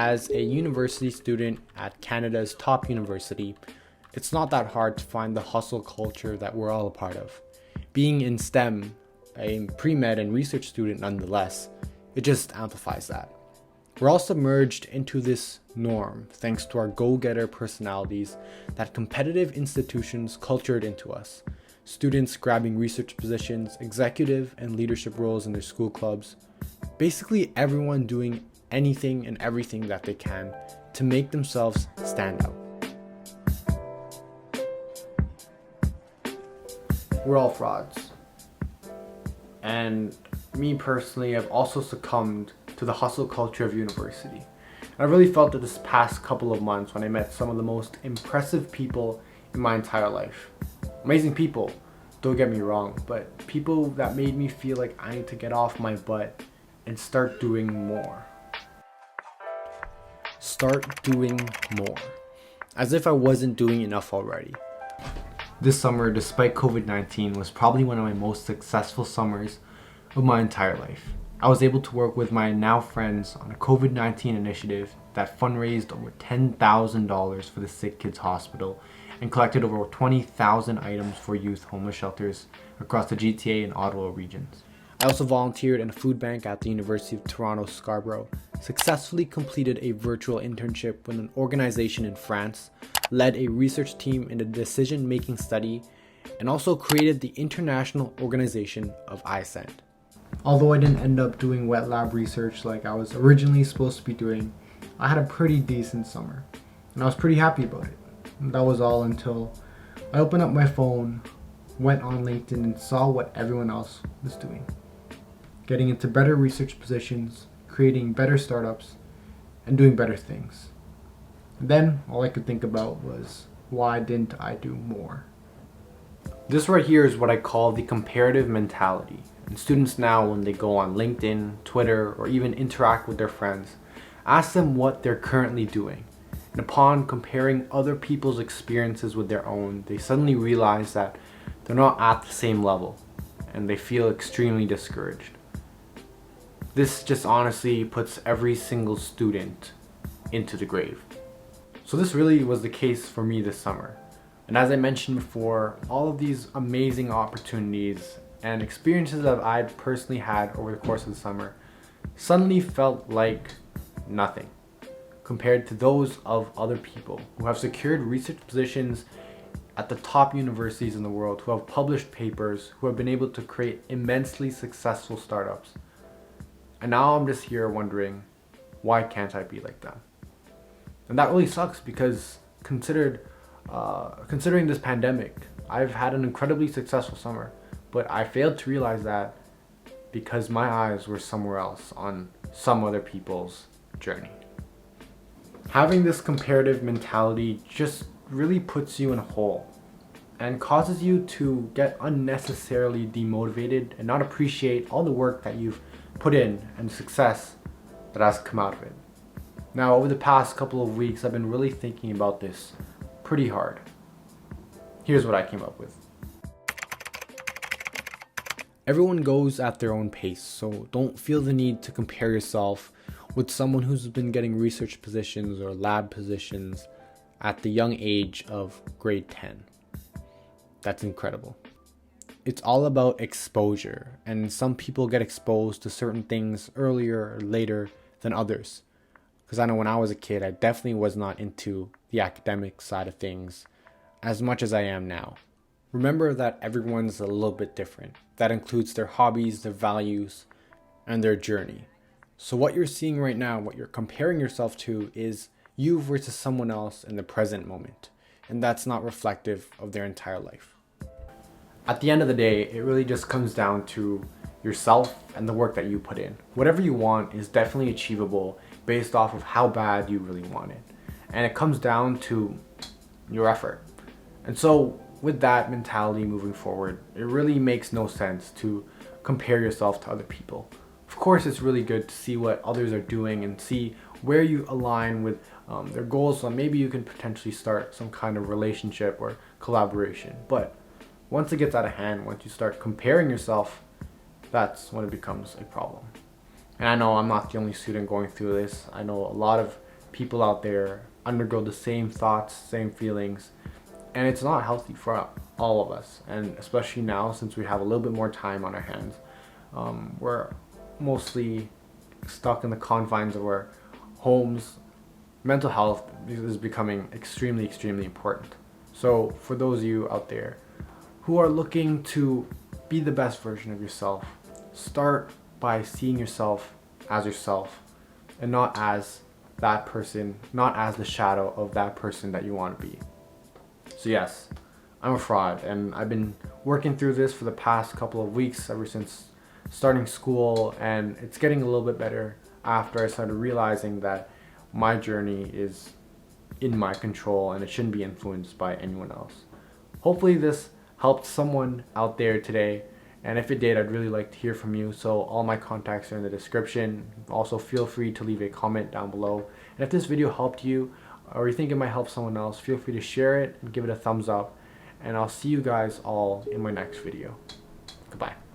As a university student at Canada's top university, it's not that hard to find the hustle culture that we're all a part of. Being in STEM, a pre-med and research student nonetheless, it just amplifies that. We're all submerged into this norm thanks to our go-getter personalities that competitive institutions cultured into us. Students grabbing research positions, executive and leadership roles in their school clubs. Basically everyone doing anything and everything that they can to make themselves stand out. We're all frauds. And me personally, I've also succumbed to the hustle culture of university. I really felt it this past couple of months when I met some of the most impressive people in my entire life. Amazing people, don't get me wrong, but people that made me feel like I need to get off my butt and start doing more. Start doing more. As if I wasn't doing enough already. This summer, despite COVID-19, was probably one of my most successful summers of my entire life. I was able to work with my now friends on a COVID-19 initiative that fundraised over $10,000 for the Sick Kids Hospital and collected over 20,000 items for youth homeless shelters across the GTA and Ottawa regions. I also volunteered in a food bank at the University of Toronto Scarborough, successfully completed a virtual internship with an organization in France, led a research team in a decision-making study, and also created the international organization of iSend. Although I didn't end up doing wet lab research like I was originally supposed to be doing, I had a pretty decent summer, and I was pretty happy about it. And that was all until I opened up my phone, went on LinkedIn, and saw what everyone else was doing. Getting into better research positions, creating better startups, and doing better things. And then all I could think about was, why didn't I do more? This right here is what I call the comparative mentality. And students now, when they go on LinkedIn, Twitter, or even interact with their friends, ask them what they're currently doing. And upon comparing other people's experiences with their own, they suddenly realize that they're not at the same level, and they feel extremely discouraged. This just honestly puts every single student into the grave. So this really was the case for me this summer. And as I mentioned before, all of these amazing opportunities and experiences that I'd personally had over the course of the summer suddenly felt like nothing compared to those of other people who have secured research positions at the top universities in the world, who have published papers, who have been able to create immensely successful startups. And now I'm just here wondering, why can't I be like them? And that really sucks because considering this pandemic, I've had an incredibly successful summer, but I failed to realize that because my eyes were somewhere else on some other people's journey. Having this comparative mentality just really puts you in a hole and causes you to get unnecessarily demotivated and not appreciate all the work that you've put in and success that has come out of it. Now, over the past couple of weeks, I've been really thinking about this pretty hard. Here's what I came up with. Everyone goes at their own pace, so don't feel the need to compare yourself with someone who's been getting research positions or lab positions at the young age of grade 10. That's incredible. It's all about exposure, and some people get exposed to certain things earlier or later than others. Because I know when I was a kid, I definitely was not into the academic side of things as much as I am now. Remember that everyone's a little bit different. That includes their hobbies, their values, and their journey. So what you're seeing right now, what you're comparing yourself to, is you versus someone else in the present moment. And that's not reflective of their entire life. At the end of the day, it really just comes down to yourself and the work that you put in. Whatever you want is definitely achievable based off of how bad you really want it. And it comes down to your effort. And so with that mentality moving forward, it really makes no sense to compare yourself to other people. Of course, it's really good to see what others are doing and see where you align with their goals, so maybe you can potentially start some kind of relationship or collaboration. But once it gets out of hand, once you start comparing yourself, that's when it becomes a problem. And I know I'm not the only student going through this. I know a lot of people out there undergo the same thoughts, same feelings, and it's not healthy for all of us. And especially now, since we have a little bit more time on our hands, we're mostly stuck in the confines of our homes. Mental health is becoming extremely, extremely important. So for those of you out there who are looking to be the best version of yourself, start by seeing yourself as yourself and not as that person, not as the shadow of that person that you want to be. So yes, I'm a fraud, and I've been working through this for the past couple of weeks, ever since starting school, and it's getting a little bit better after I started realizing that my journey is in my control and it shouldn't be influenced by anyone else. Hopefully this helped someone out there today, and if it did, I'd really like to hear from you. So all my contacts are in the description. Also feel free to leave a comment down below, and if this video helped you or you think it might help someone else, feel free to share it and give it a thumbs up, and I'll see you guys all in my next video. Goodbye.